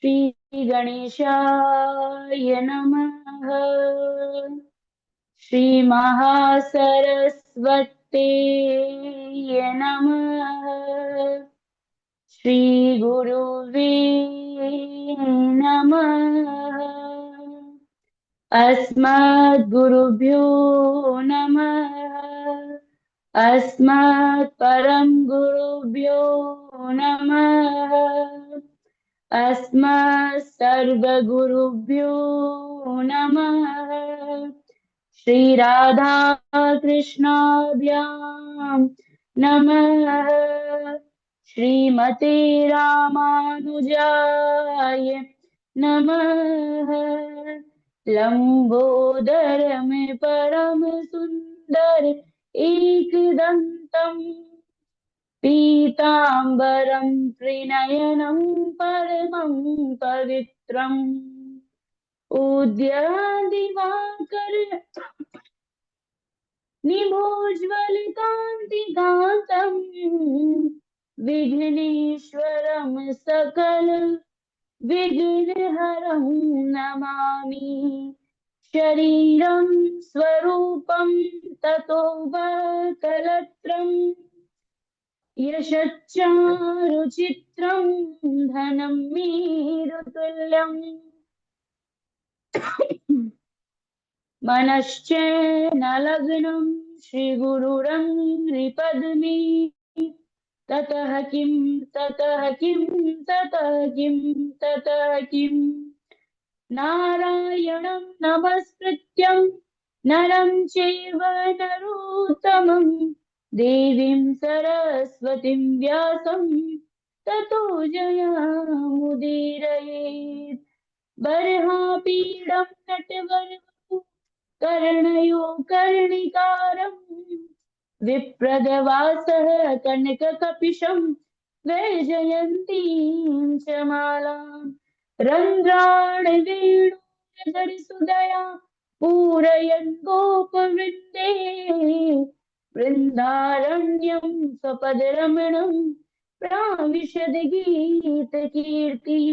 श्री गणेशाय नमः। श्री महासरस्वते नमः। श्री गुरुवे नमः। अस्मद्गुरुभ्यो नमः। अस्मत् परम गुरुभ्यो नमः। अस्मत् सर्वगुरुभ्यो नमः। श्री राधा कृष्णाभ्यां नमः। श्रीमते रामानुजाय नमः। लंबोदर में परम सुंदर एकदंतम पीतांबरं त्रिनयनं परमं पवित्रम् उद्यादिवाकर निभोज्वलकान्तिकान्तं विघ्नेश्वरं सकल विघ्नहरं नमामि। शरीरं स्वरूपं ततो कलत्रम् यशच्चारुचित्रं धनं मीरुतुल्यम् मनश्चेनलग्नं श्रीगुरुरङ्घ्रिपद्मे ततः किं ततः किं ततः किं ततः किं नारायणं नमस्कृत्यं नरं चैव नरोत्तमं देवीं सरस्वतीं व्यासं ततो जयमुदीरयेत्। बर्हापीडं नटवरवपुः कर्णयो कर्णिकारं विप्रदवासः कनककपिशं वैजयन्तीं च मालां रन्ध्राणवेणुधरसुधया पूरयन् गोपवृन्दे वृन्दारण्यं स्वपदरमणं प्राविशद गीतकीर्तिः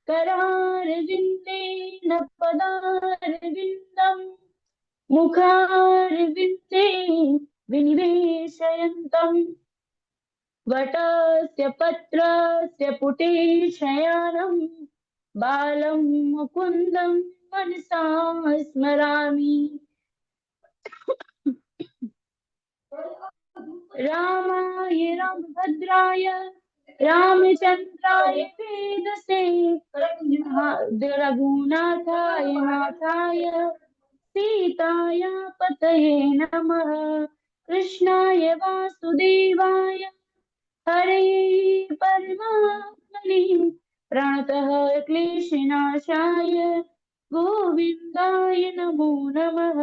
करारविन्देन पदारविन्दम् मुखारविन्दे विनिवेशयन्तम् वटस्य पत्रस्य पुटे शयानं बालं मुकुन्दं मनसा स्मरामि। रामाय रामभद्राय रामचन्द्राय वेदसे रघुनाथाय नाथाय सीताया पतये नमः। कृष्णाय वासुदेवाय हरे परमात्मने प्रणतः क्लेशनाशाय गोविन्दाय नमो नमः।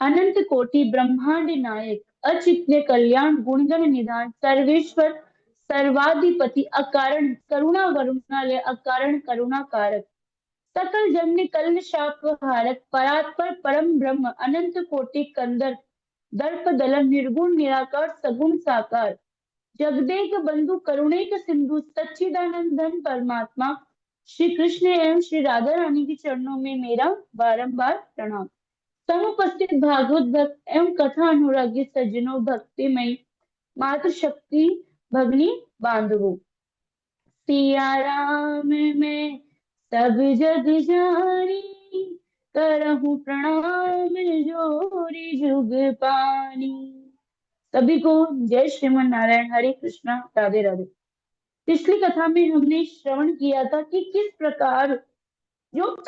अनंत कोटि ब्रह्मांड नायक अचित्य कल्याण गुणगण निधान सर्वेश्वर सर्वाधिपति अकारण करुणा वरुणालय अकारण करुणा कारक सकल जन्य कल्न शाप हारक परात्पर परम ब्रह्म अनंत कोटि कंदर दर्प दलन निर्गुण निराकार सगुण साकार जगदेक बंधु करुणेक सिंधु सच्चिदानंद घन परमात्मा श्री कृष्ण एवं श्री राधा रानी के चरणों में मेरा बारंबार प्रणाम। समुपस्थित भागवत भक्त एवं कथा अनुरागी सज्जनों भक्तिमयी मातृशक्ति भगनी बांधवों, सिया राम मैं सब जग जानी करहूं प्रणाम जोरी जुग पानी। सभी को जय श्रीमन नारायण। हरे कृष्णा राधे राधे। पिछली कथा में हमने श्रवण किया था कि किस प्रकार जो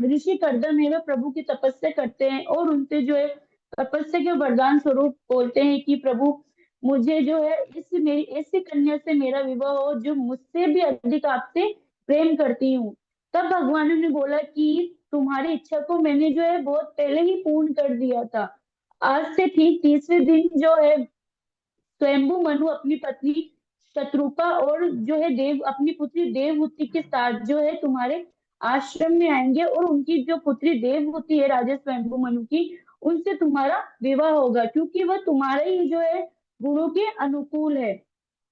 ऋषि कर्दम है वह प्रभु की तपस्या करते हैं और उनसे जो है तपस्या के वरदान स्वरूप बोलते हैं कि प्रभु मुझे जो है इस मेरी ऐसी कन्या से मेरा विवाह हो जो मुझसे भी अधिक आपसे प्रेम करती हूँ। तब भगवान ने बोला कि तुम्हारी इच्छा को मैंने जो है बहुत पहले ही पूर्ण कर दिया था। आज से ठीक तीसरे दिन जो है स्वयंभू मनु अपनी पत्नी शत्रुपा और जो है देव अपनी पुत्री देवहूति के साथ जो है तुम्हारे आश्रम में आएंगे और उनकी जो पुत्री देवहूति है राजा स्वयंभू मनु की उनसे तुम्हारा विवाह होगा क्योंकि वह तुम्हारे ही जो है गुणों के अनुकूल है।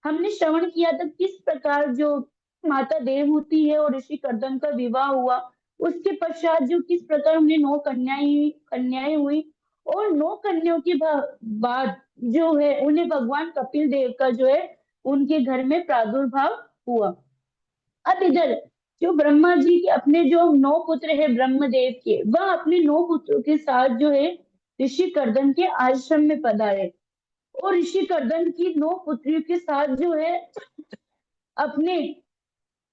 हमने श्रवण किया था किस प्रकार जो माता देवहूति है और ऋषि कर्दम का विवाह हुआ। उसके पश्चात जो किस प्रकार हमने नौ कन्याएं कन्याएं हुई, और नौ कन्याओं के बाद जो है उन्हें भगवान कपिल देव का जो है उनके घर में प्रादुर्भाव हुआ। अब इधर जो ब्रह्मा जी के अपने जो नौ पुत्र है ब्रह्मदेव के, वह अपने नौ पुत्रों के साथ जो है ऋषि कर्दम के आश्रम में पधारे। और ऋषि कर्दम की नौ पुत्रियों के साथ जो है अपने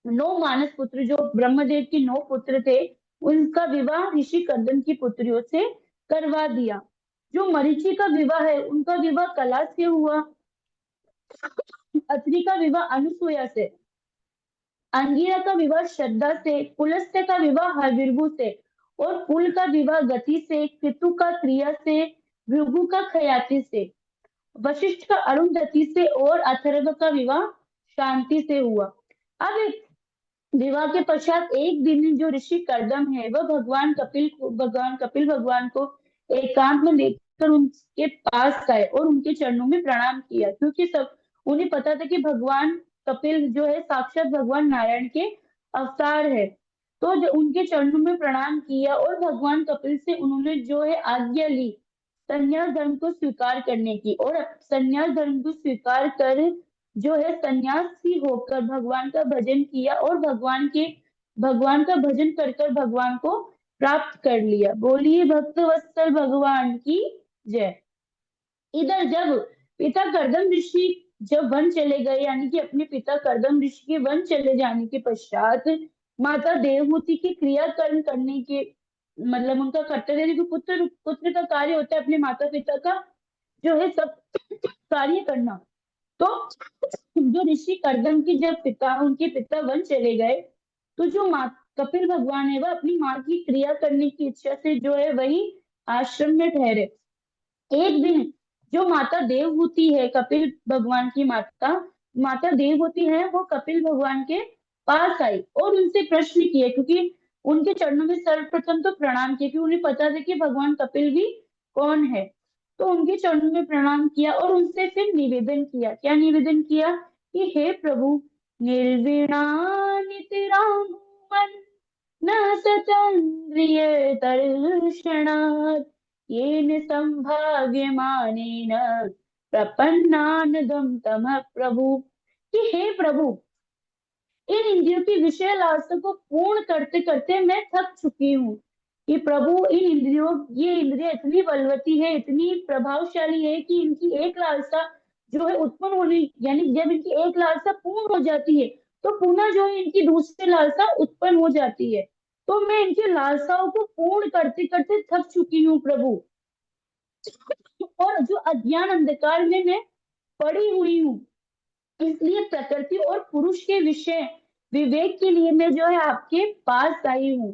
नौ मानस पुत्र, जो ब्रह्मदेव के नौ पुत्र थे, उनका विवाह ऋषि कर्दम की पुत्रियों से करवा दिया। जो मरीचि का विवाह है उनका विवाह कला से हुआ, अत्रि का विवाह अनुसुईया से, अंगिरा का विवाह श्रद्धा से, पुलस्त्य का विवाह हविर्भु से, और पुल का विवाह गति से, कृतु का क्रिया से, भृगु का खयाति से, वशिष्ठ का अरुंधति से, और अथर्व का विवाह शांति से हुआ। अब विवाह के पश्चात एक दिन जो ऋषि कर्दम है वह भगवान कपिल भगवान को एकांत में लेकर उनके पास गए और उनके चरणों में प्रणाम किया, क्योंकि सब उन्हें पता था कि भगवान कपिल जो है साक्षात भगवान नारायण के अवतार है। तो जो उनके चरणों में प्रणाम किया और भगवान कपिल से उन्होंने जो है आज्ञा ली संन्यास धर्म को स्वीकार करने की, और संन्यास धर्म को स्वीकार कर जो है सन्यासी होकर भगवान का भजन किया, और भगवान का भजन कर कर भगवान को प्राप्त कर लिया। बोलिए भक्त वत्सल भगवान की जय। इधर जब पिता कर्दम ऋषि जब वन चले गए, यानी कि अपने पिता कर्दम ऋषि के वन चले जाने के पश्चात माता देवहूति की क्रियाकर्म करने के मतलब उनका कर्तव्य है, जो पुत्र पुत्र का कार्य होता है अपने माता पिता का जो है सब कार्य करना। तो जो ऋषि कर्दम की जब पिता उनके पिता वन चले गए, तो जो माँ कपिल भगवान है वह अपनी माँ की क्रिया करने की इच्छा से जो है वही आश्रम में ठहरे। एक दिन जो माता देवहूति है, कपिल भगवान की माता माता देवहूति है, वो कपिल भगवान के पास आई और उनसे प्रश्न किए, क्योंकि उनके चरणों में सर्वप्रथम तो प्रणाम किया, क्योंकि उन्हें पता था कि भगवान कपिल भी कौन है। तो उनके चरणों में प्रणाम किया और उनसे फिर निवेदन किया। क्या निवेदन किया कि हे प्रभु, निर्विणा नितराम मन न सचन्द्रिय तर्षणात् येन संभाव्यमानेन प्रपन्नानदं तमः प्रभु। कि हे प्रभु, इन इंद्रियों की विषय लालसा को पूर्ण करते करते मैं थक चुकी हूँ। कि प्रभु ये इंद्रिया इतनी बलवती है, इतनी प्रभावशाली है कि इनकी एक लालसा जो है उत्पन्न होने, यानी जब इनकी एक लालसा पूर्ण हो जाती है तो पुनः जो है इनकी दूसरी लालसा उत्पन्न हो जाती है। तो मैं इनकी लालसाओं को पूर्ण करते करते थक चुकी हूँ प्रभु, और जो अज्ञान अंधकार में मैं पड़ी हुई हूँ, इसलिए प्रकृति और पुरुष के विषय विवेक के लिए मैं जो है आपके पास आई हूँ।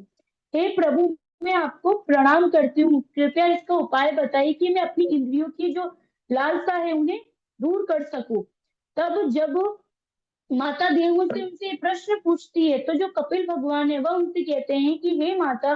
हे प्रभु, मैं आपको प्रणाम करती हूँ, कृपया इसका उपाय बताइए कि मैं अपनी इंद्रियों की जो लालसा है उन्हें दूर कर सकूं। तब जब माता देव से उनसे प्रश्न पूछती है, तो जो कपिल भगवान है वह उनसे कहते हैं कि हे माता,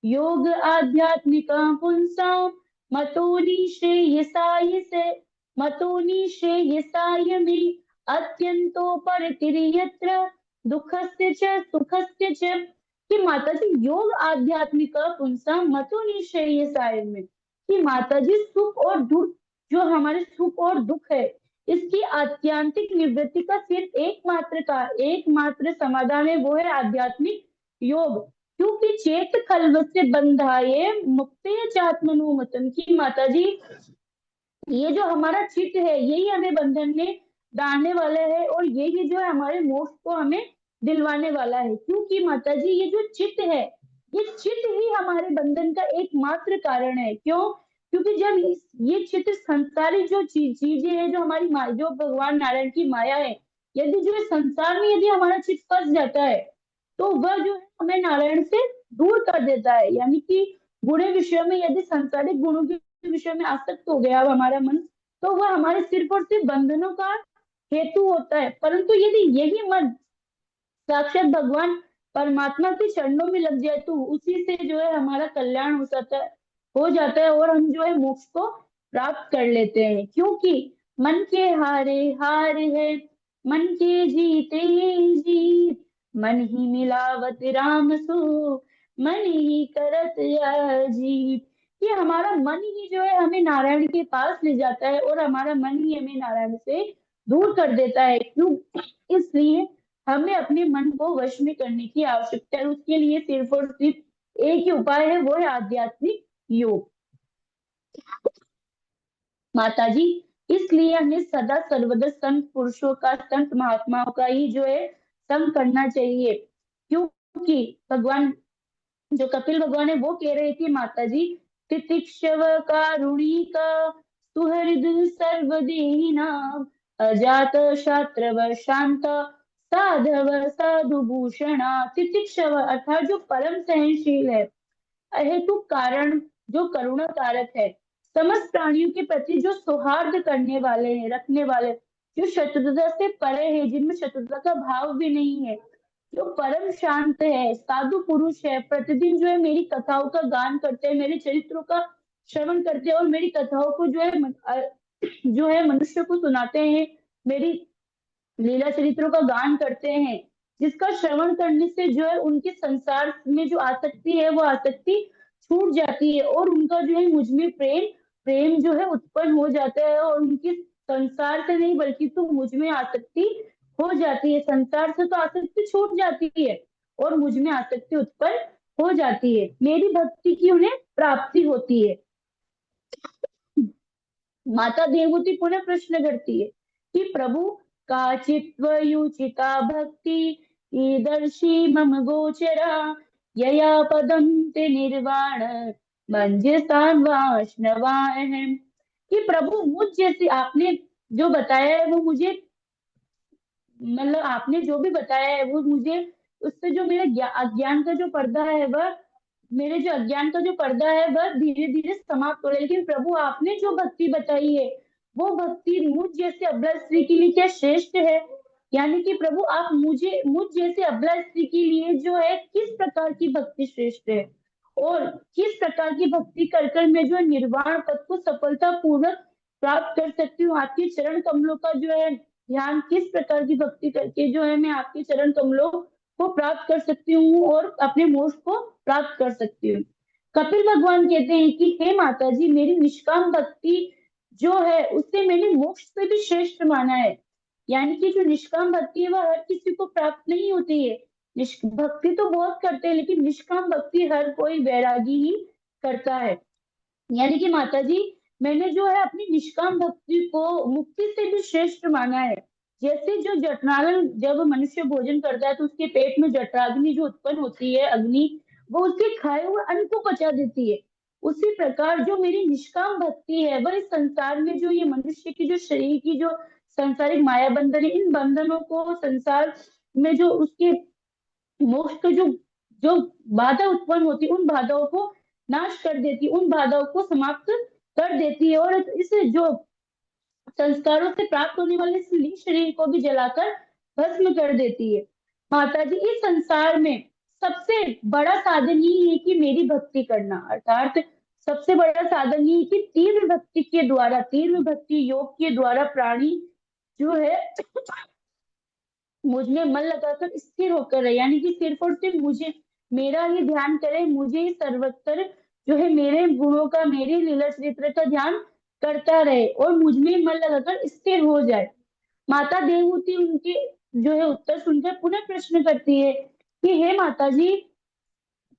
योग आध्यात्मिका पुंसा मतोनि श्रेयसाय से मतोनि श्रेयसाय में अत्यंतो परतिर्यत्र दुखस्य च सुखस्य च। कि माता जी योग आध्यात्मिका पुंसा मतोनि श्रेयसाय में, कि माता जी सुख और दुख, जो हमारे सुख और दुख है इसकी आत्यांतिक निवृत्ति का सिर्फ एकमात्र समाधान है, वो है आध्यात्मिक योग। क्योंकि चेत खलवत से बंधाए मुक्ति चात्मनुमतन। की माता जी ये जो हमारा चित्त है यही हमें बंधन में डालने वाला है, और यही जो है हमारे मोक्ष को हमें दिलवाने वाला है। क्योंकि माता जी ये जो चित्त है, ये चित्त ही हमारे बंधन का एकमात्र कारण है। क्यों? क्योंकि जब ये चित्त संसारी जो चीजें हैं, जो हमारी जो भगवान नारायण की माया है, यदि जो है संसार में यदि हमारा चित्त फंस जाता है तो वह जो है हमें नारायण से दूर कर देता है। यानी कि गुण विषय में यदि संसारिक गुणों के विषय में आसक्त हो गया हमारा मन, तो वह हमारे सिर्फ और सिर्फ बंधनों का हेतु होता है। परंतु यदि यही मन साक्षात भगवान परमात्मा के चरणों में लग जाए तो उसी से जो है हमारा कल्याण हो जाता है और हम जो है मोक्ष को प्राप्त कर लेते हैं। क्योंकि मन के हारे हार है मन के जीते जीत, मन ही मिलावत राम सो, मन ही करत अजीत। कि हमारा मन ही जो है हमें नारायण के पास ले जाता है और हमारा मन ही हमें नारायण से दूर कर देता है। क्यों? इसलिए हमें अपने मन को वश में करने की आवश्यकता है। उसके लिए सिर्फ और सिर्फ एक ही उपाय है, वो है आध्यात्मिक योग। माता जी, इसलिए हमें सदा सर्वदा संत पुरुषों का, संत महात्माओं का ही जो है संग करना चाहिए। क्योंकि भगवान, जो कपिल भगवान है, वो कह रहे थे माता जी, तितिक्षव कारुणी का सुहृद सर्वदेहिना, अजात शास्त्र शांत साधव साधु भूषणा। तितिक्षव अर्थात जो परम सहनशील है, अहेतु कारण जो करुणा कारक है, समस्त प्राणियों के प्रति जो सौहार्द करने वाले हैं, रखने वाले, जो शत्रुता से परे है, जिनमें शत्रुता का भाव भी नहीं है, जो परम शांत है, साधु पुरुष है, प्रतिदिन जो है मेरी कथाओं का गान करते हैं, मेरे चरित्रों का श्रवण करते हैं और मेरी कथाओं को जो है जो है मनुष्य को सुनाते हैं, मेरी लीला चरित्रों का गान करते हैं, जिसका श्रवण करने से जो है उनके संसार में जो आसक्ति है, वो आसक्ति छूट जाती है और उनका जो है मुझ में प्रेम प्रेम जो है उत्पन्न हो जाता है और उनकी संसार से नहीं बल्कि तो मुझ में आसक्ति हो जाती है। संसार से तो आसक्ति छूट जाती है और मुझ में आसक्ति उत्पन्न हो जाती है। मेरी भक्ति की उन्हें प्राप्ति होती है। माता देवहूति पुनः प्रश्न करती है कि प्रभु, काचित्वयुचिता भक्ति ईदर्शी मम गोचरा, यया पदम ते निर्वाण मंजसान वाष्णवाहम। कि प्रभु, मुझ जैसे आपने जो बताया है वो मुझे, मतलब आपने जो भी बताया है वो मुझे, उससे जो मेरे अज्ञान का जो पर्दा है वह, मेरे जो अज्ञान का जो पर्दा है वह धीरे धीरे समाप्त हो रहा है। लेकिन प्रभु, आपने जो भक्ति बताई है वो भक्ति मुझ जैसे अबला स्त्री के लिए क्या श्रेष्ठ है? यानी कि प्रभु, आप मुझे, मुझ जैसे अबला स्त्री के लिए जो है किस प्रकार की भक्ति श्रेष्ठ है और किस प्रकार की भक्ति कर कर मैं जो है निर्वाण पद को सफलता पूर्वक प्राप्त कर सकती हूँ। आपके चरण कमलों का जो है ध्यान, किस प्रकार की भक्ति करके जो है मैं आपके चरण कमलों को प्राप्त कर सकती हूँ और अपने मोक्ष को प्राप्त कर सकती हूँ। कपिल भगवान कहते हैं कि हे माता जी, मेरी निष्काम भक्ति जो है उसे मैंने मोक्ष से भी श्रेष्ठ माना है। यानी कि जो निष्काम भक्ति है वह हर किसी को प्राप्त नहीं होती है। भक्ति तो बहुत करते हैं लेकिन निष्काम भक्ति हर कोई वैरागी ही करता है। यानी कि माता जी, मैंने जो है अपनी निष्काम भक्ति को मुक्ति से भी श्रेष्ठ माना है। जैसे जो जठरानल, जब मनुष्य भोजन करता है तो उसके पेट में जठराग्नि जो उत्पन्न होती है, अग्नि, वो उसके खाए हुए अन्न को पचा देती है। उसी प्रकार जो मेरी निष्काम भक्ति है वह इस संसार में जो ये मनुष्य की जो शरीर की जो संसारिक माया बंधन है, इन बंधनों को, संसार में जो उसके मोक्ष को जो जो बाधा उत्पन्न होती है, उन बाधाओं को नाश कर देती है, उन बाधाओं को समाप्त कर देती है और इस जो संस्कारों से प्राप्त होने वाले इस लिंग शरीर को भी जलाकर भस्म कर देती है। माता जी, इस संसार में सबसे बड़ा साधन यही है कि मेरी भक्ति करना, अर्थात सबसे बड़ा साधन ये है कि तीव्र भक्ति के द्वारा, तीव्र भक्ति योग के द्वारा प्राणी जो है मुझ में मन लगाकर स्थिर होकर रहे। यानी कि सिर्फ और सिर्फ मुझे, मेरा ही ध्यान करे, मुझे ही सर्वत्र जो है मेरे गुणों का, मेरे लीला चरित्र का ध्यान करता रहे और मुझ में मन लगाकर स्थिर हो जाए। माता देवहूति उनके जो है उत्तर सुनकर पुनः प्रश्न करती है कि हे माता जी,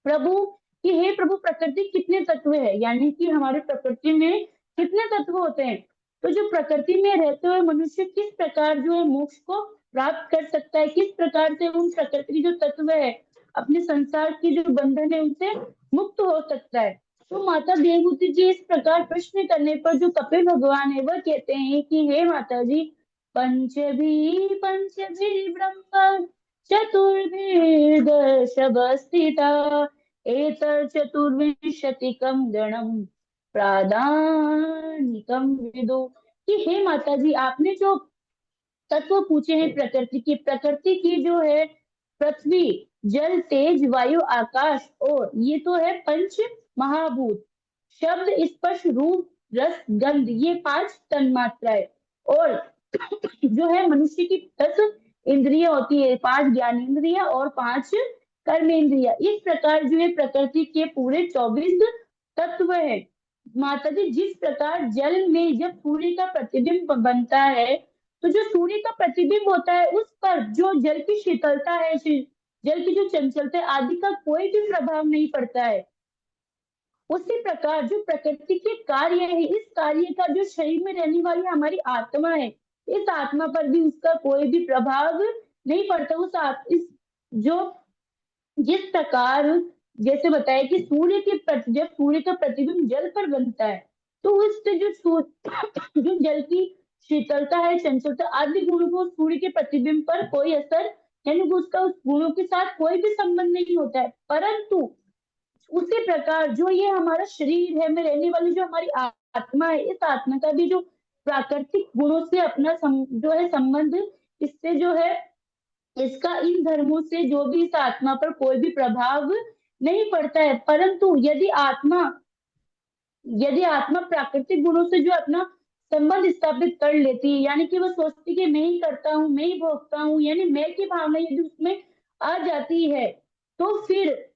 प्रभु, कि हे प्रभु, प्रकृति कितने तत्व है? यानी कि हमारे प्रकृति में कितने तत्व होते हैं? तो जो प्रकृति में रहते हुए मनुष्य किस प्रकार जो है मोक्ष को प्राप्त कर सकता है, किस प्रकार से उन प्रकृति जो तत्व है, अपने संसार की जो बंधन है उनसे मुक्त हो सकता है? तो माता देवहूति जी इस प्रकार प्रश्न करने पर जो कपिल भगवान है वह कहते हैं कि हे माता जी, पंचभी ब्रह्म चतुर्भिर्दशवस्थिता, एतच्चतुर्विंशतिकं गणं प्रादानिकं विदु। कि हे माता जी, आपने जो तत्व पूछे हैं प्रकृति की, प्रकृति की जो है पृथ्वी, जल, तेज, वायु, आकाश और ये तो है पंच महाभूत, शब्द, स्पर्श, रूप, रस, गंध, ये पांच तन्मात्राएं और जो है मनुष्य की 10 इंद्रियां होती है, 5 ज्ञान इंद्रिया और 5 कर्म इंद्रिया। इस प्रकार जो है प्रकृति के पूरे 24 तत्व है। माता जी, जिस प्रकार जल में जब सूर्य का प्रतिबिंब बनता है, तो जो सूर्य का प्रतिबिंब होता है उस पर जो जल की शीतलता है, जल की जो चंचलता है आदि का कोई भी प्रभाव नहीं पड़ता है। उसी प्रकार जो प्रकृति के कार्य है, इस कार्य का जो शरीर में रहने वाली हमारी आत्मा है, इस आत्मा पर भी उसका कोई भी प्रभाव नहीं पड़ता। इस जो जिस प्रकार जैसे बताया कि जब सूर्य का प्रतिबिंब जल पर बनता है, तो उससे जो जल की शीतलता है, चंचलता आदि गुणों को सूर्य के प्रतिबिंब पर कोई असर, यानी कि उसका उस गुणों के साथ कोई भी संबंध नहीं होता है। परंतु उसी प्रकार जो ये हमारा शरीर है में रहने वाली जो हमारी आत्मा है, इस आत्मा का भी जो प्राकृतिक गुणों से अपना जो है संबंध, इससे जो है इसका इन धर्मों से जो भी इस आत्मा पर कोई भी प्रभाव नहीं पड़ता है। परंतु यदि आत्मा प्राकृतिक गुणों से जो अपना संबंध स्थापित कर लेती है, यानी कि वो सोचती कि मैं ही करता हूँ, मैं ही भोगता हूँ, यानी मैं की भावना यदि उसमें आ जाती है, तो फिर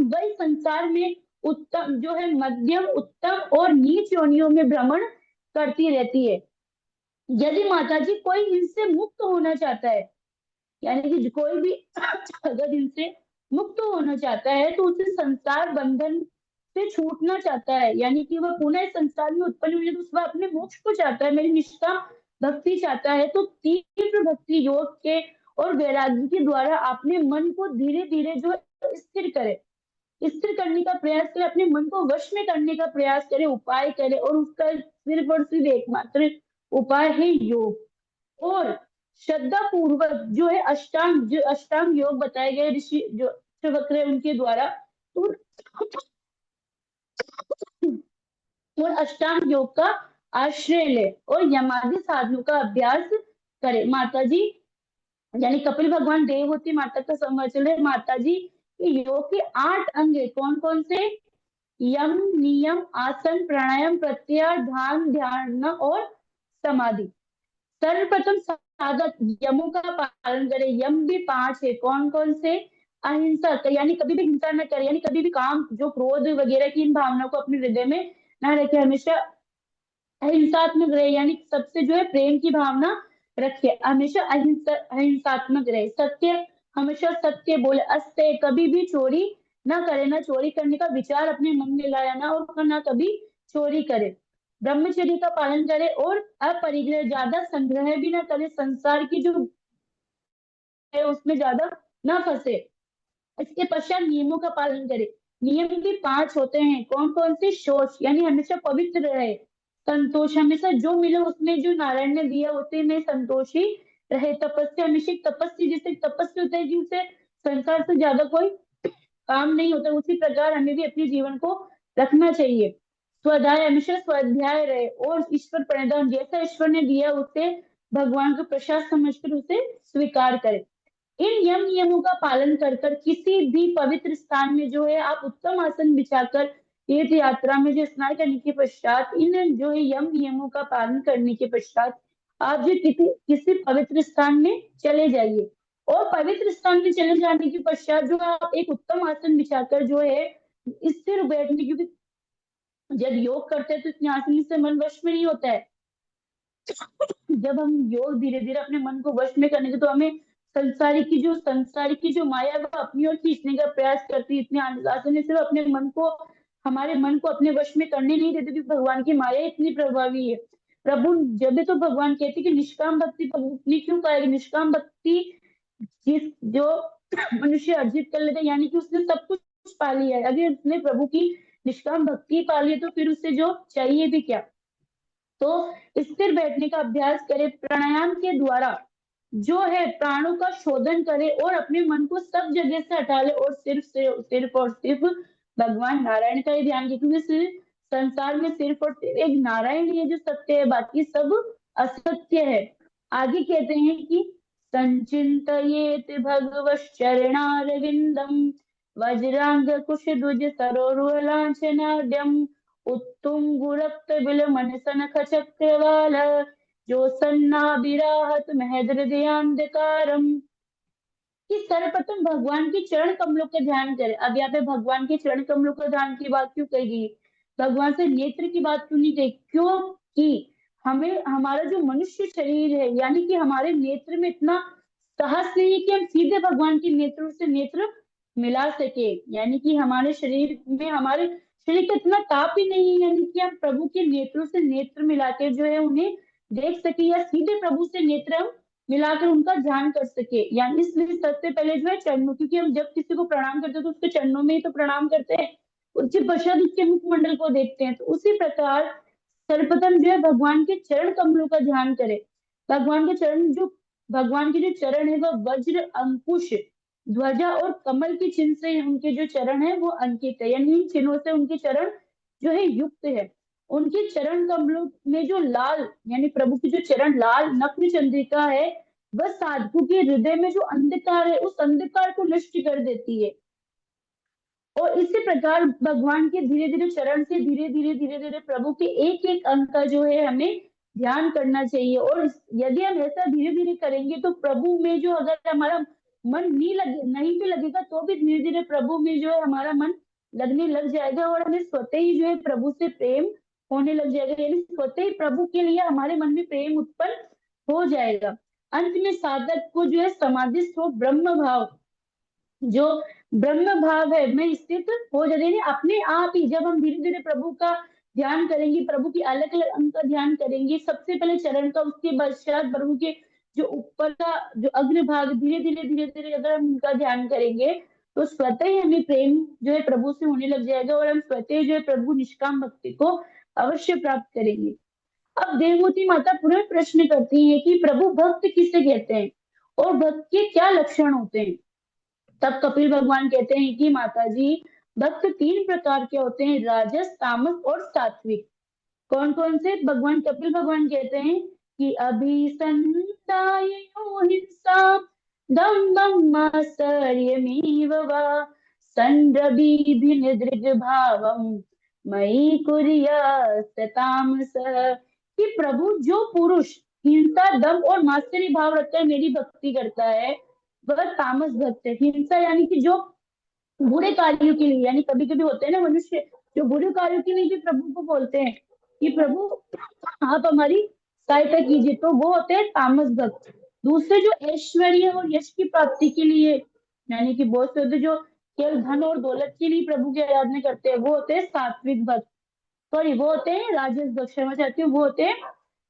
वही संसार में उत्तम जो है मध्यम, उत्तम और नीच योनियों में भ्रमण करती रहती है। यदि माता जी कोई इनसे मुक्त होना चाहता है, यानी कि कोई भी अगर इनसे मुक्त होना चाहता है, तो उसे संसार बंधन से छूटना चाहता है, यानी कि वह पुनः इस संसार में उत्पन्न हुई है, तो वह अपने मोक्ष को चाहता है, मेरी निष्ठा भक्ति चाहता है, तो तीव्र भक्ति योग के और वैराग्य के द्वारा अपने मन को धीरे धीरे जो है स्थिर करे, स्थिर करने का प्रयास करे, अपने मन को वश में करने का प्रयास करे, उपाय करे, और उसका सिर्फ और सिर्फ एकमात्र उपाय है योग। और श्रद्धा पूर्वक जो अष्टांग योग बताए गए ऋषि जो वक्र है उनके द्वारा, तो और अष्टांग योग का आश्रय ले और यमादि साधनों का अभ्यास करे। माता जी, यानी कपिल भगवान देवहूति माता का संवचन है। माता जी, योग के 8 अंग है, कौन कौन से? यम, नियम, आसन, प्राणायाम, प्रत्याहार, ध्यान, ध्यान और समाधि। सर्वप्रथम साधक यमों का पालन करे। यम भी 5 है, कौन कौन से? अहिंसा, यानी कभी भी हिंसा न करे, यानी कभी भी काम जो क्रोध वगैरह की इन भावनाओं को अपने हृदय में न रखे, हमेशा अहिंसात्मक रहे, यानी सबसे जो है प्रेम की भावना रखे, हमेशा अहिंसात्मक रहे। सत्य, हमेशा सत्य बोले। अस्त्य, कभी भी चोरी ना करे, ना चोरी करने का विचार अपने मन में लाया ना, और ना कभी चोरी करे। ब्रह्मचर्य का पालन करे और अपरिग्रह, ज्यादा संग्रह भी ना करे, संसार की जो है उसमें ज्यादा ना फंसे। इसके पश्चात नियमों का पालन करे। नियम भी 5 होते हैं, कौन कौन से? शोच, यानी हमेशा पवित्र रहे। संतोष, हमेशा जो मिले उसमें जो नारायण ने दिया उसे में संतोषी रहे। तपस्या, हमेशा तपस्या, जैसे तपस्या होता है कि उसे संसार से ज्यादा कोई काम नहीं होता, उसी प्रकार हमें भी अपने जीवन को रखना चाहिए। स्वाध्याय, हमेशा स्वाध्याय रहे और ईश्वर प्रणिधान, जैसा ईश्वर ने दिया उसे भगवान का प्रसाद समझकर उसे स्वीकार करे। इन नियमों का पालन कर कर किसी भी पवित्र स्थान में जो है आप उत्तम आसन बिछाकर तीर्थ यात्रा में जो स्नान करने के पश्चात, इन जो है नियमों का पालन करने के पश्चात आप जो किसी किसी पवित्र स्थान में चले जाइए, और पवित्र स्थान में चले जाने के पश्चात जो आप एक उत्तम आसन बिछाकर जो है स्थिर बैठने, क्योंकि जब योग करते हैं तो इतने आसन से मन वश में नहीं होता है। जब हम योग धीरे धीरे अपने मन को वश में करने के, तो हमें संसारी की जो माया है वो अपनी ओर खींचने का प्रयास करती है, इतने आसानी से वो अपने मन को, हमारे मन को अपने वश में करने नहीं देते, क्योंकि भगवान की माया इतनी प्रभावी है। प्रभु, जब भी तो भगवान कहते कि निष्काम भक्ति, प्रभु ने क्यों कहा कि निष्काम भक्ति जिस जो मनुष्य अर्जित कर लेता है, यानी कि उसने सब कुछ पा लिया है, अगर उसने प्रभु की निष्काम भक्ति पा ली है, तो फिर उसे जो चाहिए भी क्या। तो स्थिर बैठने का अभ्यास करें, प्राणायाम के द्वारा जो है प्राणों का शोधन करे और अपने मन को सब जगह से हटा ले, और सिर्फ और सिर्फ भगवान नारायण का ही ध्यान रखे, क्योंकि संसार में सिर्फ और सिर्फ एक नारायण ही है जो सत्य है, बाकी सब असत्य है। आगे कहते हैं कि संचिंतयेत भगवश्चरणारविंदम वज्रांग कुशध्वज सरोरुहलांछनाढ्यम उत्तुंगुरक्त विलमन सनख चक्रवाल जो सन्ना विराहत महद हृदयांधकारम। कि सर्वप्रथम भगवान के चरण कमलों का ध्यान करें। अब यहाँ पे भगवान के चरण कमलों का ध्यान की बात क्यों कही गई, भगवान से नेत्र की बात क्यों नहीं कही, क्योंकि हमें हमारा जो मनुष्य शरीर है यानी कि हमारे नेत्र में इतना साहस नहीं है कि हम सीधे भगवान के नेत्र से नेत्र मिला सके, यानी कि हमारे शरीर में हमारे शरीर का इतना ताप ही नहीं है यानी कि हम प्रभु के नेत्रों से नेत्र मिला के जो है उन्हें देख सके या सीधे प्रभु से नेत्र हम मिलाकर उनका ध्यान कर सके। यानी इसलिए सबसे पहले जो है चरणों, क्योंकि हम जब किसी को प्रणाम करते हैं तो उसके चरणों में ही तो प्रणाम करते हैं, उसके पश्चात उसके मुखमंडल को देखते हैं। तो उसी प्रकार सर्वप्रथम जो है भगवान के चरण कमलों का ध्यान करें। भगवान के चरण जो भगवान के जो चरण है वह वज्र अंकुश ध्वजा और कमल के चिन्ह से उनके जो चरण है वो अंकित है, यानी इन चिन्हों से उनके चरण जो है युक्त है। उनके चरण कमलों में जो लाल यानी प्रभु की जो चरण लाल नक्ल चंद्रिका है वह साधु के हृदय में जो अंधकार है उस अंधकार को नष्ट कर देती है। और इसी प्रकार भगवान के धीरे धीरे चरण से धीरे धीरे प्रभु के एक एक अंग का जो है हमें ध्यान करना चाहिए। और यदि हम ऐसा धीरे धीरे करेंगे तो प्रभु में जो अगर हमारा मन नहीं भी लगेगा तो भी धीरे धीरे प्रभु में जो है हमारा मन लगने लग जाएगा और हमें स्वतः ही जो है प्रभु से प्रेम होने लग जाएगा, यानी स्वतः ही प्रभु के लिए हमारे मन में प्रेम उत्पन्न हो जाएगा। अंत में साधक को जो है समाधिस्थ हो ब्रह्म भाव जो ब्रह्म भाव है में स्थित हो जाते हैं अपने आप ही। जब हम धीरे धीरे प्रभु का ध्यान करेंगे, प्रभु की अलग अलग अंग का ध्यान करेंगे, सबसे पहले चरण का, उसके पश्चात प्रभु के जो ऊपर का जो अग्र भाग धीरे धीरे अगर हम उनका ध्यान करेंगे तो स्वतः ही हमें प्रेम जो है प्रभु से होने लग जाएगा और हम स्वतः ही जो है प्रभु निष्काम भक्ति को अवश्य प्राप्त करेंगे। अब देवभूति माता पुनः प्रश्न करती है कि प्रभु भक्त किसे कहते हैं और भक्त के क्या लक्षण होते हैं। तब कपिल भगवान कहते हैं कि माता जी भक्त तीन प्रकार के होते हैं, राजस तामस और सात्विक। कौन कौन से, भगवान कपिल भगवान कहते हैं कि अभिसंधाय हिंसा दम्भं आश्चर्यमेव वा संरभिभिनिदृग भावम मयि कुर्यात् तामसः। कि प्रभु जो पुरुष हिंसा दम और मात्सर्य भाव रखकर मेरी भक्ति करता है वह तामस भक्त है। हिंसा यानी कि जो बुरे कार्यों के लिए, यानी कभी कभी होते हैं ना मनुष्य जो बुरे कार्यों के लिए भी प्रभु को बोलते हैं कि प्रभु आप हमारी सहायता कीजिए, तो वो होते हैं तामस भक्त। दूसरे जो ऐश्वर्य और यश की प्राप्ति के लिए, यानी कि बहुत से होते हैं जो केवल धन और दौलत के लिए प्रभु की आराधना करते हैं, वो होते हैं सात्विक भक्त। सॉरी, वो होते हैं राजस भक्त, क्षमा चाहती हूँ, वो होते हैं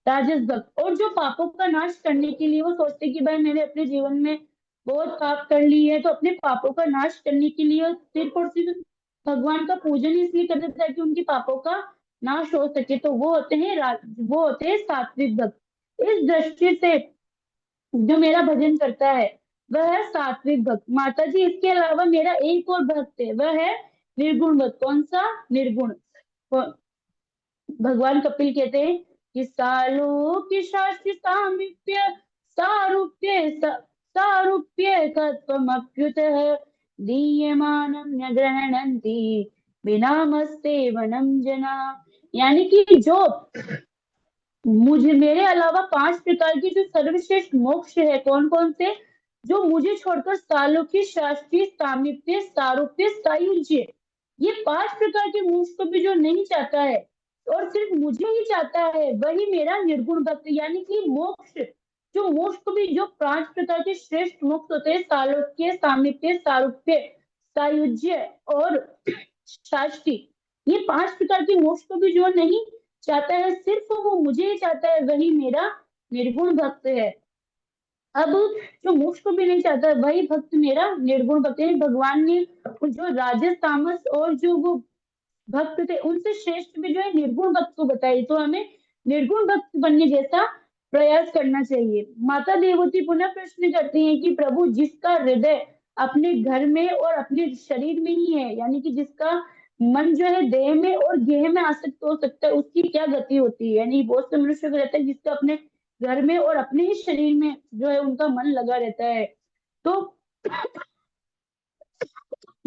राजस भक्त। और जो पापों का नाश करने के लिए वो सोचते हैं कि भाई मैंने अपने जीवन में बहुत पाप कर लिए है तो अपने पापों का नाश करने के लिए सिर्फ और सिर्फ भगवान का पूजन इसलिए करते थे ताकि उनके पापों का नाश हो सके, तो वो होते हैं वो होते हैं सात्विक भक्त। इस दृष्टि से जो मेरा भजन करता है वह है सात्विक भक्त। माता जी इसके अलावा मेरा एक और भक्त है, वह है निर्गुण भक्त। कौन सा, निर्गुण। भगवान कपिल कहते हैं कि सालोक्य शास्त्र सामीप्य सारूप्य सारूप्य तत्वमप्युतः दीयमानं न गृह्णन्ति विनामस्ते वनम जना। यानी कि जो मुझे मेरे अलावा पांच प्रकार की जो सर्वश्रेष्ठ मोक्ष है, कौन कौन से, जो मुझे छोड़कर सालोक्य शास्त्रीय सामीप्य सारूप्य सायुज्य, ये पांच प्रकार के मोक्ष को भी जो नहीं चाहता है और सिर्फ मुझे ही चाहता है वही मेरा निर्गुण भक्त। यानी कि मोक्ष, जो मोक्ष को भी जो पांच प्रकार के श्रेष्ठ मोक्ष होते हैं, सालोक्य सामीप्य सारूप्य सायुज्य और शास्त्री, ये पांच प्रकार के मोक्ष को भी जो नहीं चाहता है, सिर्फ वो मुझे ही चाहता है, वही मेरा निर्गुण भक्त है। अब जो मोक्ष को भी नहीं चाहता है वही भक्त मेरा निर्गुण भक्त है। भगवान ने जो राजस तामस और जो वो भक्त थे उनसे श्रेष्ठ भी जो है निर्गुण भक्त को बताई, तो हमें निर्गुण भक्त बनने जैसा प्रयास करना चाहिए। माता देवती पुनः प्रश्न करती हैं कि प्रभु जिसका हृदय अपने घर में और अपने शरीर में ही है, यानी कि जिसका मन जो है देह में और गेह में आसक्त हो सकता है, उसकी क्या गति होती है। यानी बहुत से मनुष्य को रहता है जिसका अपने घर में और अपने ही शरीर में जो है उनका मन लगा रहता है। तो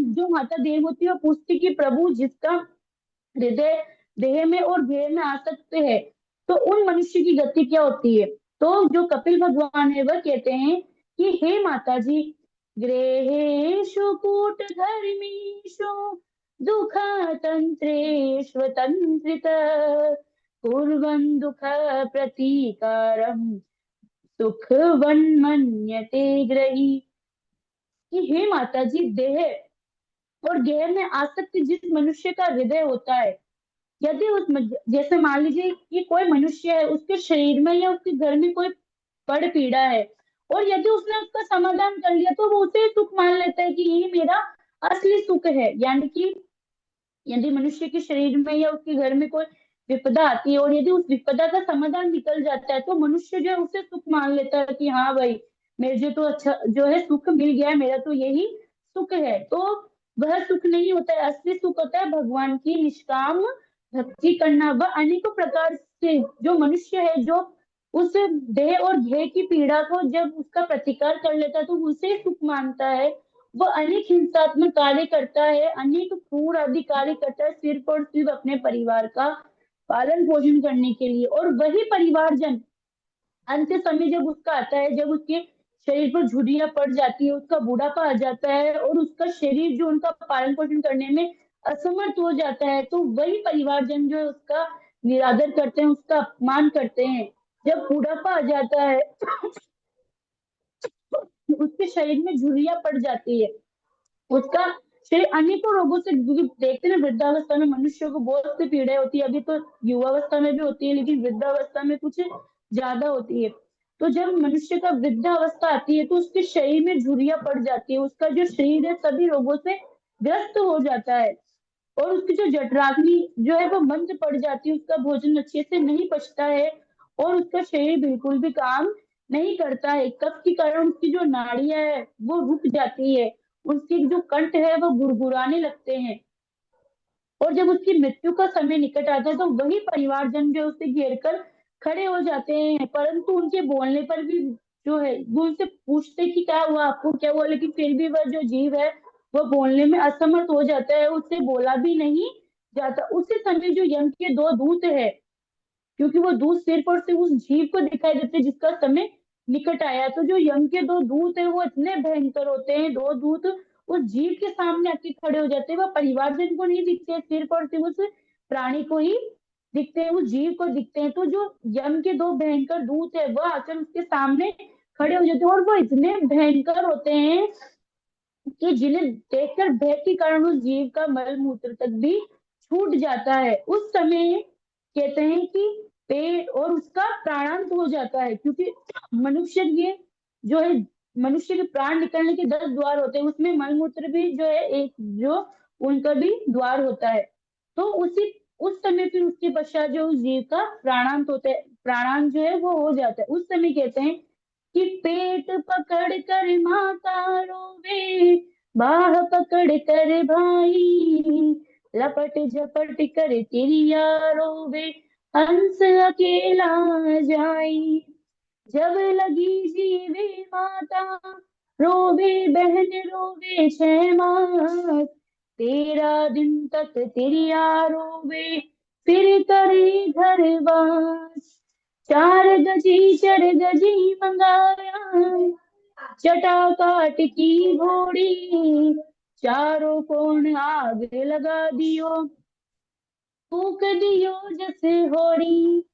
जो माता देवती और पूछती कि प्रभु जिसका हृदय देह में और गेह में आसक्त है तो उन मनुष्य की गति क्या होती है? तो जो कपिल भगवान है वह कहते हैं कि हे माता जी, गृहेषु कूटधर्मीषु दुःखतन्त्रेष्वतन्त्रित कुर्वन् दुःख प्रतीकारम् सुखवन्मन्यते ग्रही। कि हे माता जी, देह और गेह में आसक्त जिस मनुष्य का हृदय होता है, यदि जैसे मान लीजिए कि कोई मनुष्य है, उसके शरीर में या उसके घर में कोई पड़ पीड़ा है, और यदि उसने उसका समाधान कर लिया तो वो उसे सुख मान लेता है कि यही मेरा असली सुख है। यानी कि यदि मनुष्य के शरीर में या उसके घर में कोई विपदा आती है और यदि उस विपदा का समाधान निकल जाता है तो मनुष्य जो है उसे सुख मान लेता है कि हाँ भाई, मुझे तो अच्छा जो है सुख मिल गया है, मेरा तो यही सुख है। तो वह सुख नहीं होता है, असली सुख होता है भगवान की निष्काम भक्ति करना। वह अनेकों प्रकार से जो मनुष्य है, जो उस देह और घेह की पीड़ा को जब उसका प्रतिकार कर लेता है तो उसे सुख मानता है। वो अनेक हिंसात्मक कार्य करता है, अनेक क्रूर आदि कार्य करता है, सिर्फ और सिर्फ अपने परिवार का पालन पोषण करने के लिए। और वही परिवारजन अंत समय जब उसका आता है, जब उसके शरीर पर झुर्रियां पड़ जाती है, उसका बुढ़ापा आ जाता है और उसका शरीर जो उनका पालन पोषण करने में असमर्थ हो जाता है, तो वही परिवारजन जो है उसका निरादर करते हैं, उसका अपमान करते हैं। जब बुढ़ापा आ जाता है उसके शरीर में झुर्रियां पड़ जाती है, उसका शरीर अनेकों रोगों से, क्योंकि देखते हैं ना वृद्धावस्था में मनुष्य को बहुत सी पीड़ाएं होती है, अभी तो युवावस्था में भी होती है लेकिन वृद्धावस्था में कुछ ज्यादा होती है। तो जब मनुष्य का वृद्धावस्था आती है तो उसके शरीर में झुर्रियां पड़ जाती है, उसका जो शरीर है सभी रोगों से ग्रस्त हो जाता है, और उसकी जो जठराग्नि जो है वो मंद पड़ जाती है, उसका भोजन अच्छे से नहीं पचता है और उसका शरीर बिल्कुल भी काम नहीं करता है। कफ के कारण उसकी जो नाड़ियां है वो रुक जाती है, उसकी जो कंठ है वो गुड़गुड़ाने लगते हैं। और जब उसकी मृत्यु का समय निकट आता है तो वही परिवारजन जो उसे घेर कर खड़े हो जाते हैं, परंतु उनके बोलने पर भी जो है वो उनसे पूछते कि क्या हुआ, आपको क्या हुआ, लेकिन फिर भी वह जो जीव है वह बोलने में असमर्थ हो जाता है, उससे बोला भी नहीं जाता। उसी समय जो यम के दो दूत है, क्योंकि वो दूत सिर्फ और सिर्फ उस जीव को दिखाई देते हैं जिसका समय निकट आया, तो जो यम के दो दूत है वो इतने भयंकर होते हैं, दो दूत उस जीव के सामने आके खड़े हो जाते हैं। वह परिवारजन को नहीं दिखते, सिर्फ और सिर्फ उस प्राणी को ही दिखते हैं, उस जीव को दिखते हैं। तो जो यम के दो भयंकर दूत है वह आकर उसके सामने खड़े हो जाते हैं, और वो इतने भयंकर होते हैं कि जिन्हें देखकर भय के कारण उस जीव का मल मूत्र तक भी छूट जाता है। उस समय कहते हैं कि पेट और उसका प्राणांत हो जाता है, क्योंकि मनुष्य ये जो है, मनुष्य के प्राण निकलने के 10 द्वार होते हैं, उसमें मल मूत्र भी जो है एक जो उनका भी द्वार होता है। तो उसी उस समय फिर उसके पश्चात जो उस जीव का प्राणांत होता है, प्राणांत जो है वो हो जाता है। उस समय कहते हैं कि पेट पकड़ कर माता रोवे, बाह पकड़ कर भाई, लपट झपट कर चिड़िया रोवे, हंस अकेला जाई। जब लगी जीवे माता, रोवे बहन रोवे 6 मास, 13 दिन तक चिड़िया रोवे, फिर करे घरवास। 4 गजी 4 गजी मंगाया, जटा काट की घोड़ी, चारों कोण आग लगा दियो, फूक दियो जैसे होड़ी।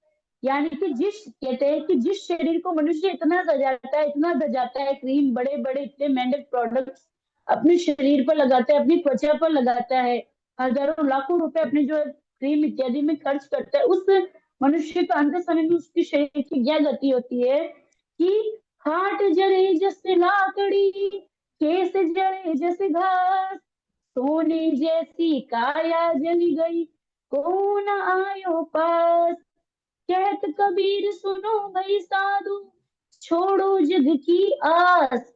यानी कि जिस कहते हैं कि जिस शरीर को मनुष्य इतना सजाता है, इतना सजाता है, क्रीम बड़े बड़े इतने महंगे प्रोडक्ट्स अपने शरीर पर लगाता है, अपनी त्वचा पर लगाता है, हजारों लाखों रुपए अपने जो है क्रीम इत्यादि में खर्च करता है, उस मनुष्य का अंत समय में उसके शरीर की क्या गति होती है कि हाथ जले जैसे लाकड़ी, केस जले जैसे घास, सोने जैसी काया जली गई, कौन आयो पास। कहत कबीर सुनो भाई साधु, छोड़ो जग की आस।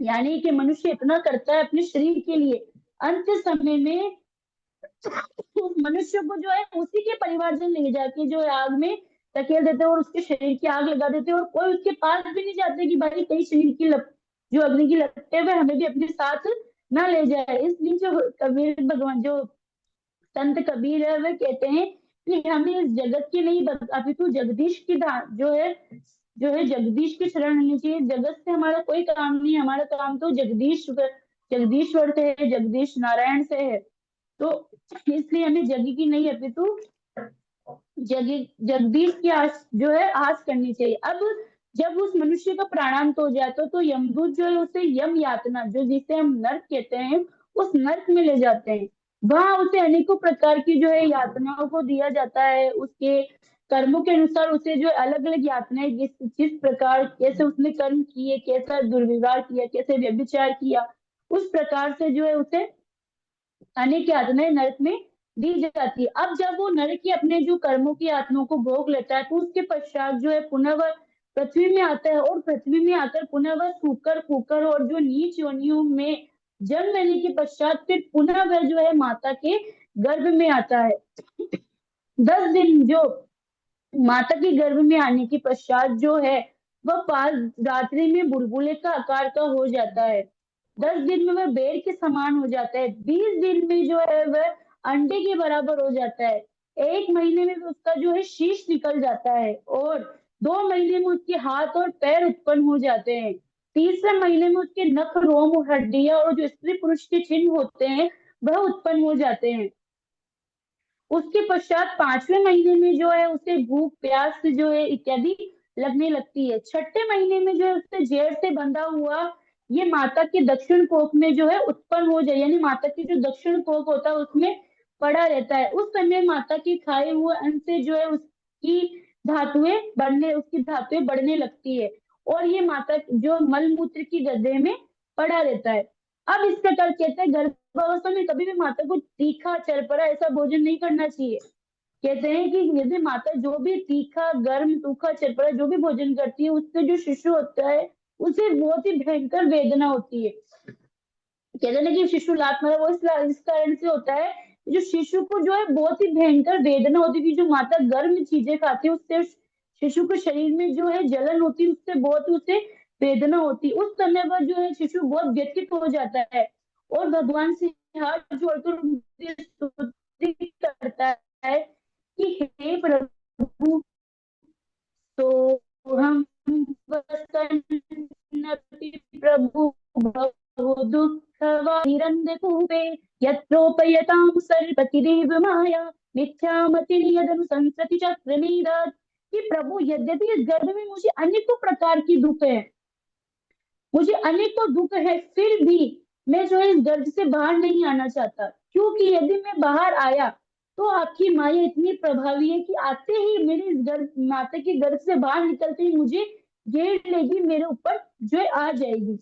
यानी कि मनुष्य इतना करता है अपने शरीर के लिए, अंत समय में उस मनुष्य को जो है उसी के परिवारजन ले जाके जो है आग में धकेल देते हैं और उसके शरीर की आग लगा देते हैं, और कोई उसके पास भी नहीं जाते कि भाई कहीं शरीर की लप जो अग्नि की लपटें हुए हमें भी अपने साथ ना ले जाए। इसलिए जो कबीर भगवान जो संत कबीर है वे कहते हैं कि हमें इस जगत की नहीं अपितु जगदीश की जो है जगदीश की शरण लेनी चाहिए। जगत से हमारा कोई काम नहीं है, हमारा काम तो जगदीश्वर से है, जगदीश नारायण से है। तो इसलिए हमें जगी की नहीं अपितु जगी जगदीश की आस जो है आस करनी चाहिए। अब जब उस मनुष्य का प्राणांत हो जाता है तो यमदूत जो है उसे यम यातना, जो जिसे हम नर्क कहते हैं, उस नर्क में ले जाते हैं। वहां उसे अनेकों प्रकार की जो है यातनाओं को दिया जाता है। उसके कर्मों के अनुसार उसे जो अलग अलग यातनाएं, जिस जिस प्रकार कैसे उसने कर्म किए, कैसा दुर्व्यवहार किया, कैसे व्यभिचार किया, उस प्रकार से जो है उसे अनेक यातनाएं नरक में दी जाती है। अब जब वो नरक की अपने जो कर्मों की यातनाओं को भोग लेता है तो उसके पश्चात जो है पुनः वह पृथ्वी में आता है, और पृथ्वी में आकर पुनः वह सूकर फूकर और जो नीच योनियों में जन्म लेने के पश्चात फिर पुनः वह जो है माता के गर्भ में आता है। 10 दिन जो माता के गर्भ में आने के पश्चात जो है वह 5 रात्रि में बुलबुले का आकार का हो जाता है। 10 दिन में वह बेर के समान हो जाता है। 20 दिन में जो है वह अंडे के बराबर हो जाता है। 1 महीने में उसका जो है शीश निकल जाता है, और 2 महीने में उसके हाथ और पैर उत्पन्न हो जाते हैं। तीसरे महीने में उसके नख रोम हड्डियां और जो स्त्री पुरुष के चिन्ह होते हैं वह उत्पन्न हो जाते हैं। उसके पश्चात 5वें महीने में जो है उसे भूख प्यास जो है इत्यादि लगने लगती है। 6ठे महीने में जो है उससे जेर से बंधा हुआ ये माता के दक्षिण कोख में जो है उत्पन्न हो जाए, यानी माता की जो दक्षिण कोख होता है उसमें पड़ा रहता है। उस समय माता के खाए हुए अन्न से जो है उसकी धातुएं बढ़ने लगती है, और ये माता जो मलमूत्र की गड्ढे में पड़ा रहता है। अब इस प्रकार कहते हैं गर्भावस्था में कभी भी माता को तीखा चरपरा ऐसा भोजन नहीं करना चाहिए। कहते हैं कि यदि माता जो भी तीखा गर्म सूखा चरपरा जो भी भोजन करती है उससे जो शिशु होता है उसे बहुत ही भयंकर वेदना होती है। कहते हैं ना कि शिशु लात मारा, वो इस कारण से होता है। जो शिशु को जो है बहुत ही भयंकर वेदना होती है कि जो माता गर्म चीजें खाती है उससे शिशु के शरीर में जो है जलन होती है, उससे बहुत उसे वेदना होती है। उस समय वह जो है शिशु बहुत व्यथित हो जाता है और भगवान से हाथ जोड़कर उनकी स्तुति करता है कि हे प्रभु, तो हम वसन्नपि प्रभु भवो दुःखवाहिरन्धकूपे यत्रोपयतां सर्वतिरेव माया मिथ्यामतिर्यदनुसंसति चक्रमेधात्। कि प्रभु यद्यपि इस गर्भ में मुझे अनेकों प्रकार की दुख है, मुझे अनेकों दुख है, फिर भी मैं जो है इस गर्भ से बाहर नहीं आना चाहता, क्योंकि यदि मैं बाहर आया तो आपकी माया इतनी प्रभावी है कि आते ही मेरे इस गर्भ माता के गर्भ से बाहर निकलते ही मुझे घेर लेगी, मेरे ऊपर जो है आ जाएगी।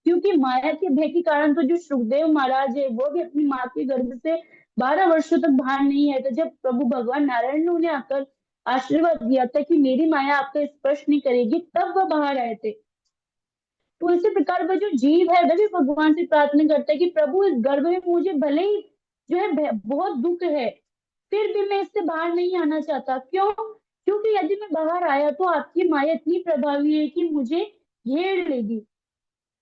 क्योंकि माया के भय के कारण तो जो सुखदेव महाराज है वो भी अपनी माँ के गर्भ से 12 वर्षों तक बाहर नहीं आए थे। जब प्रभु भगवान नारायण ने उन्हें आकर आशीर्वाद दिया था कि मेरी माया आपका स्पर्श नहीं करेगी, तब वह बाहर आए थे। तो इसी प्रकार वह जो जीव है वह भी भगवान से प्रार्थना करता है कि प्रभु इस गर्भ में मुझे भले ही जो है बहुत दुख है, फिर भी मैं इससे बाहर नहीं आना चाहता। क्यों? क्योंकि यदि मैं बाहर आया तो आपकी माया इतनी प्रभावी है कि मुझे घेर लेगी,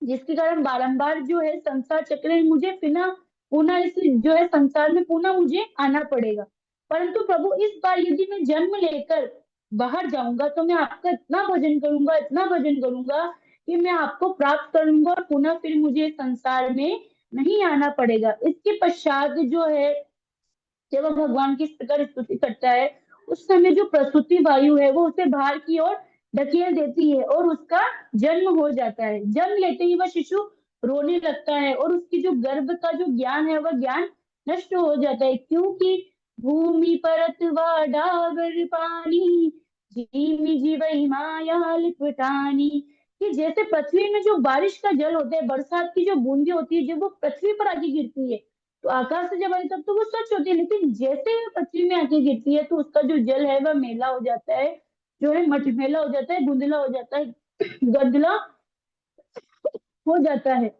जिसके कारण बारंबार जो है संसार चक्र में मुझे पुनः पुनः इस जो है संसार में पुनः मुझे आना पड़ेगा। परंतु प्रभु इस बार यदि मैं जन्म लेकर बाहर जाऊंगा तो मैं आपका इतना भजन करूंगा, इतना भजन करूंगा कि मैं आपको प्राप्त कर लूंगा और पुनः फिर मुझे संसार में नहीं आना पड़ेगा। इसके पश्चात जो है जब वह भगवान की इस प्रकार स्तुति करता है उस समय जो प्रसूति वायु है वो उसे बाहर की ओर ढकेल देती है और उसका जन्म हो जाता है। जन्म लेते ही वह शिशु रोने लगता है और उसकी जो गर्भ का जो ज्ञान है वह ज्ञान नष्ट हो जाता है, क्योंकि भूमि परत डागर पानी जीवि जीवई माया लिपटानी। कि जैसे पृथ्वी में जो बारिश का जल होता है, बरसात की जो बूंदी होती है, जब वो पृथ्वी पर आके गिरती है तो आकाश से जब आई तब तो वो स्वच्छ होती है, लेकिन जैसे ही पृथ्वी में आके गिरती है तो उसका जो जल है वह मेला हो जाता है, जो है मटमेला हो जाता है, धुंधला हो जाता है, गंदला हो जाता है।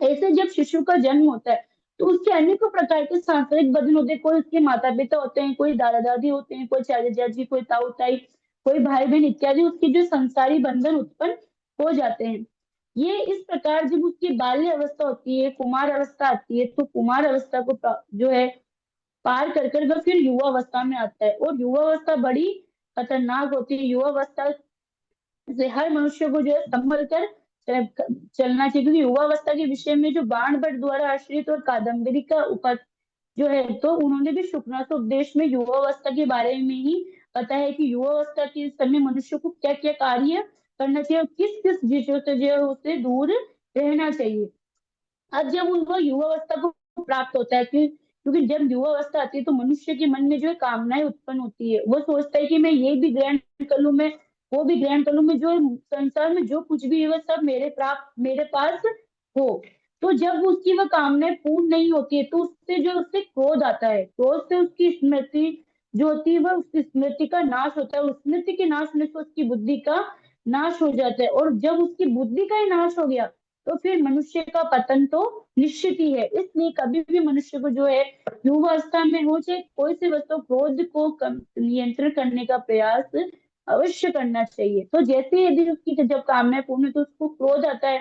ऐसे जब शिशु का जन्म होता है तो उसके अनेकों प्रकार के सांस्कृतिक बंधन होते हैं। कोई उसके माता पिता होते हैं, कोई दादा दादी होते हैं, कोई चाचा चाची, कोई ताऊ ताई, कोई भाई बहन इत्यादि, उसके जो संसारी बंधन उत्पन्न हो जाते हैं। ये इस प्रकार जब उसकी बाल्य अवस्था होती है, कुमार अवस्था आती है, तो कुमार अवस्था को जो है पार कर कर वह फिर युवावस्था में आता है, और युवावस्था बड़ी खतरनाक होती है। युवावस्था से हर मनुष्य को जो है संभल कर चलना चाहिए, क्योंकि युवावस्था के विषय में जो बाण भट्ट द्वारा आश्रित और कादम्बरी का उप जो है, तो उन्होंने भी शुक्राचार्य उपदेश में युवावस्था के बारे में ही बताया है कि युवावस्था के समय मनुष्य को क्या क्या कार्य करना चाहिए और किस किस चीजों से जो है उससे दूर रहना चाहिए। अब जब उनको युवावस्था को प्राप्त होता है कि क्योंकि जब युवावस्था आती है तो मनुष्य के मन में जो है कामनाएं उत्पन्न होती है, वो सोचता है कि मैं ये भी ग्रहण कर लूं, मैं वो भी ग्रहण कर लूं, मैं जो संसार में जो कुछ भी है वह सब मेरे पास हो। तो जब उसकी वह कामनाएं पूर्ण नहीं होती है तो उससे जो उससे क्रोध आता है, क्रोध से उसकी स्मृति जो होती है वह उसकी स्मृति का नाश होता है, उस स्मृति के नाश होने से उसकी बुद्धि का नाश हो जाता है, और जब उसकी बुद्धि का ही नाश हो गया तो फिर मनुष्य का पतन तो निश्चित ही है। इसलिए कभी भी मनुष्य को जो है युवावस्था में हो चाहे कोई सी वस्तु, क्रोध को नियंत्रण करने का प्रयास अवश्य करना चाहिए। तो जैसे यदि उसकी जब कामनाएं पूर्ण है तो उसको क्रोध आता है,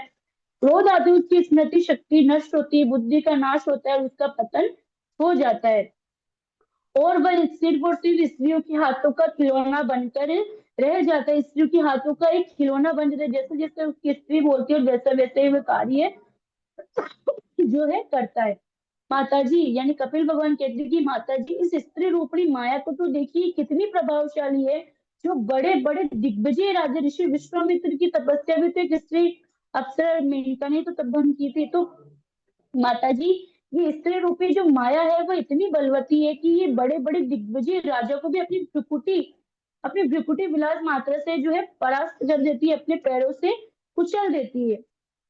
क्रोध आते ही उसकी स्मृति शक्ति नष्ट होती है, बुद्धि का नाश होता है, उसका पतन हो जाता है, और वह सिर्फ और सिर्फ स्त्रियों के हाथों का खिलौना बनकर रह जाता है, स्त्रियों के हाथों का एक खिलौना बन जाता है, जैसे जैसे उसकी स्त्री बोलती है और वैसे वैसे वह कार्य जो है करता है। माता जी यानी कपिल भगवान कहते हैं कि माता जी इस स्त्री रूपणी माया को तो देखिए कितनी प्रभावशाली है, जो बड़े बड़े दिग्विजय राजा ऋषि विश्वामित्र की तपस्या भी तो एक स्त्री अप्सरा मेनका ने तो तब भंग की थी। तो माता जी ये स्त्री रूपी जो माया है वो इतनी बलवती है कि ये बड़े बड़े दिग्विजय राजा को भी अपनी भ्रिकुटी विलास मात्रा से जो है परास्त कर देती है, अपने पैरों से कुचल देती है।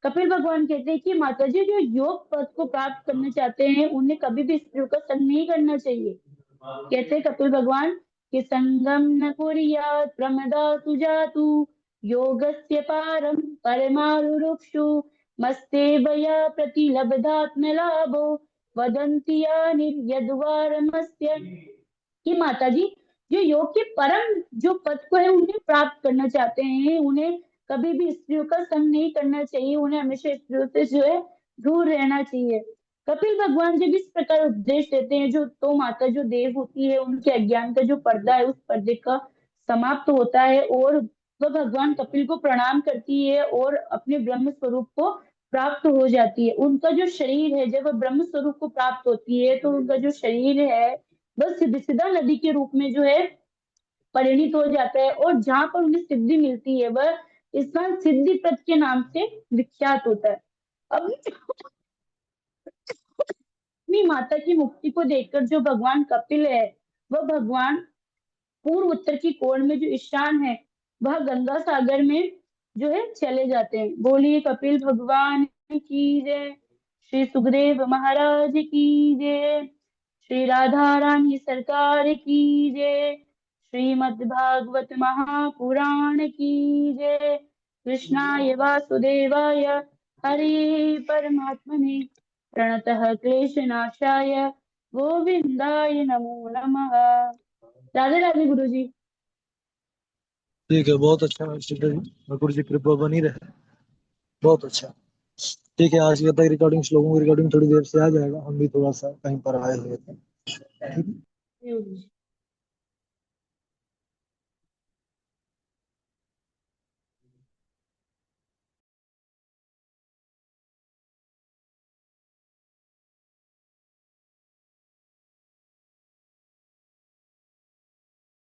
कपिल भगवान कहते हैं कि माता जी जो योग पद को प्राप्त करना चाहते हैं उन्हें कभी भी स्त्रियों का संग नहीं करना चाहिए। कहते हैं कपिल भगवान कि संगम न कुर्यात् प्रमदातु जातु योगस्य पारं परमारुरुक्षु मस्तेवया प्रतिलब्धात्मलाभो वदन्ति या निर्यद्वारमस्य। कि माता जी जो योग के परम जो पद को है उन्हें प्राप्त करना चाहते हैं, उन्हें कभी भी स्त्रियों का संग नहीं करना चाहिए, उन्हें हमेशा स्त्रियों से जो है दूर रहना चाहिए। कपिल भगवान जब इस प्रकार उपदेश देते हैं जो तो माता जो देव होती है उनके अज्ञान का जो पर्दा है उस पर्दे का समाप्त होता है, और वह भगवान कपिल को प्रणाम करती है और अपने ब्रह्म स्वरूप को प्राप्त हो जाती है। उनका जो शरीर है जब वह ब्रह्म स्वरूप को प्राप्त होती है तो उनका जो शरीर है वह सिद्धा नदी के रूप में जो है परिणित हो जाता है, और जहां पर उन्हें सिद्धि मिलती है वह इस बार सिद्धि पद के नाम से विख्यात होता है। अब अपनी माता की मुक्ति को देखकर जो भगवान कपिल है वह भगवान पूर्व उत्तर की कोण में जो ईशान है वह गंगा सागर में जो है चले जाते हैं। बोलिए कपिल भगवान की जय, श्री सुखदेव महाराज की जय, श्री राधा रानी सरकार की जय, श्रीमद् भागवत महापुराण की जय। कृष्णाय वासुदेवाय हरे परमात्मने प्रणतः क्लेशनाशाय गोविंदाय नमो नमः। राधे राधे गुरु जी। ठीक है, बहुत अच्छा मास्टर जी, गुरु जी कृपा बनी रहे, बहुत अच्छा। ठीक है, आज की तक रिकॉर्डिंग श्लोकों की रिकॉर्डिंग थोड़ी देर से आ जाएगा, हम भी थोड़ा सा कहीं पर आए हुए थे। ठीक है।